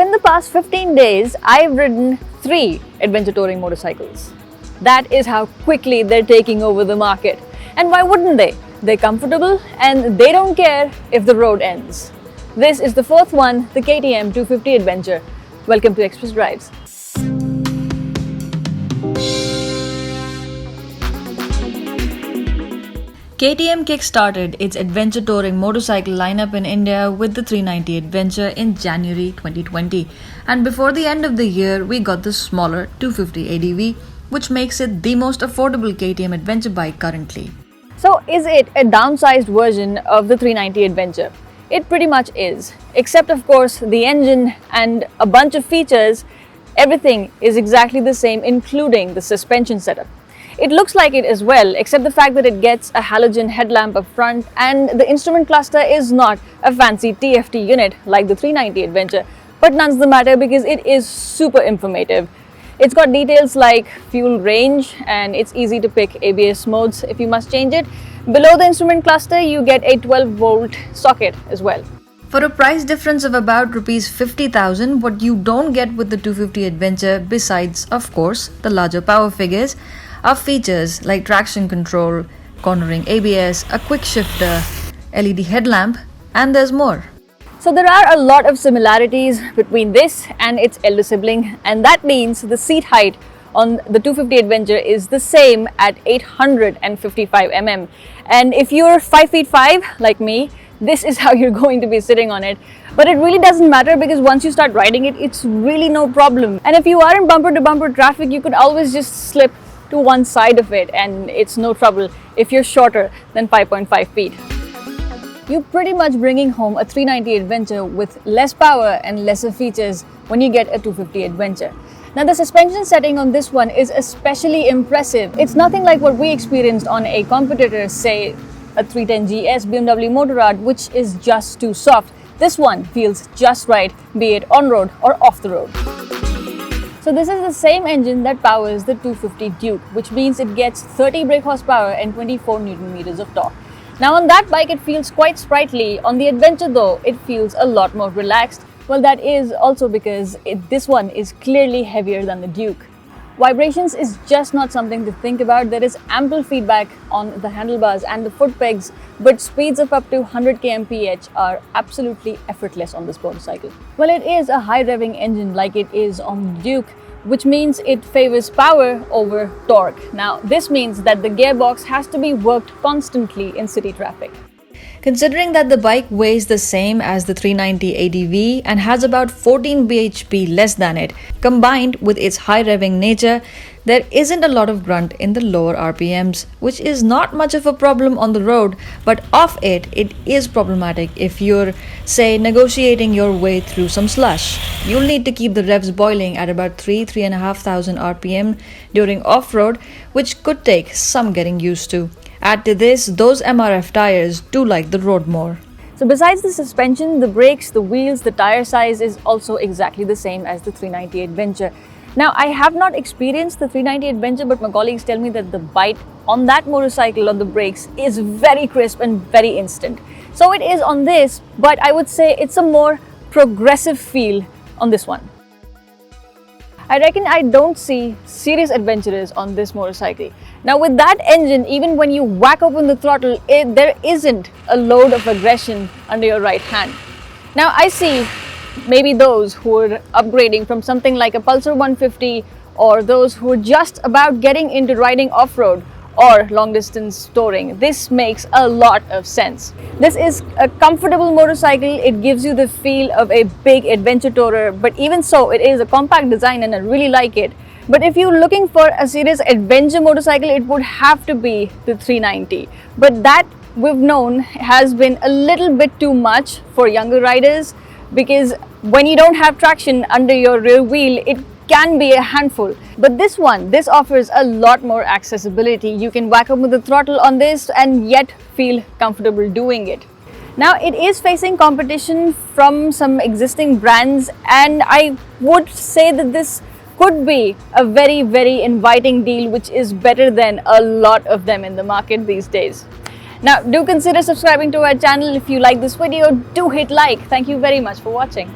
in the past 15 days, I've ridden 3 adventure touring motorcycles. That is how quickly they're taking over the market. And why wouldn't they? They're comfortable and they don't care if the road ends. This is the 4th one, the KTM 250 Adventure. Welcome to Express Drives. KTM kick-started its adventure touring motorcycle lineup in India with the 390 Adventure in January 2020. And before the end of the year, we got the smaller 250 ADV, which makes it the most affordable KTM adventure bike currently. So is it a downsized version of the 390 Adventure? It pretty much is. Except of course the engine and a bunch of features, everything is exactly the same, including the suspension setup. It looks like it as well, except the fact that it gets a halogen headlamp up front and the instrument cluster is not a fancy TFT unit like the 390 Adventure. But none's the matter because it is super informative. It's got details like fuel range and it's easy to pick ABS modes if you must change it. Below the instrument cluster, you get a 12-volt socket as well. For a price difference of about Rs 50,000, what you don't get with the 250 Adventure, besides of course the larger power figures, are features like traction control, cornering ABS, a quick shifter, LED headlamp, and there's more. So there are a lot of similarities between this and its elder sibling, and that means the seat height on the 250 Adventure is the same at 855 mm. And if you're 5 feet 5 like me, this is how you're going to be sitting on it. But it really doesn't matter because once you start riding it, it's really no problem. And if you are in bumper to bumper traffic, you could always just slip to one side of it and it's no trouble if you're shorter than 5.5 feet. You're pretty much bringing home a 390 Adventure with less power and lesser features when you get a 250 Adventure. Now the suspension setting on this one is especially impressive. It's nothing like what we experienced on a competitor, say a 310GS BMW Motorrad, which is just too soft. This one feels just right, be it on-road or off the road. So this is the same engine that powers the 250 Duke, which means it gets 30 brake horsepower and 24 Newton meters of torque. Now on that bike it feels quite sprightly. On the Adventure though, it feels a lot more relaxed. Well, that is also because this one is clearly heavier than the Duke. Vibrations is just not something to think about. There is ample feedback on the handlebars and the foot pegs, but speeds of up to 100 km/h are absolutely effortless on this motorcycle. Well, it is a high revving engine like it is on the Duke, which means it favors power over torque. Now, this means that the gearbox has to be worked constantly in city traffic. Considering that the bike weighs the same as the 390 ADV and has about 14 bhp less than it, combined with its high revving nature, there isn't a lot of grunt in the lower RPMs, which is not much of a problem on the road, but off it is problematic if you're, say, negotiating your way through some slush. You'll need to keep the revs boiling at about 3,500 RPM during off-road, which could take some getting used to. Add to this, those MRF tires do like the road more. So besides the suspension, the brakes, the wheels, the tire size is also exactly the same as the 390 Adventure. Now, I have not experienced the 390 Adventure, but my colleagues tell me that the bite on that motorcycle on the brakes is very crisp and very instant. So it is on this, but I would say it's a more progressive feel on this one. I reckon I don't see serious adventurers on this motorcycle. Now with that engine, even when you whack open the throttle, there isn't a load of aggression under your right hand. Now I see maybe those who are upgrading from something like a Pulsar 150 or those who are just about getting into riding off-road or long-distance touring. This makes a lot of sense. This is a comfortable motorcycle. It gives you the feel of a big adventure tourer, but even so, it is a compact design and I really like it. But if you're looking for a serious adventure motorcycle, it would have to be the 390. But that, we've known, has been a little bit too much for younger riders because when you don't have traction under your rear wheel, it can be a handful. But this offers a lot more accessibility. You can whack open the throttle on this and yet feel comfortable doing it. Now it is facing competition from some existing brands, and I would say that this could be a very, very inviting deal, which is better than a lot of them in the market these days. Now do consider subscribing to our channel. If you like this video, do hit like. Thank you very much for watching.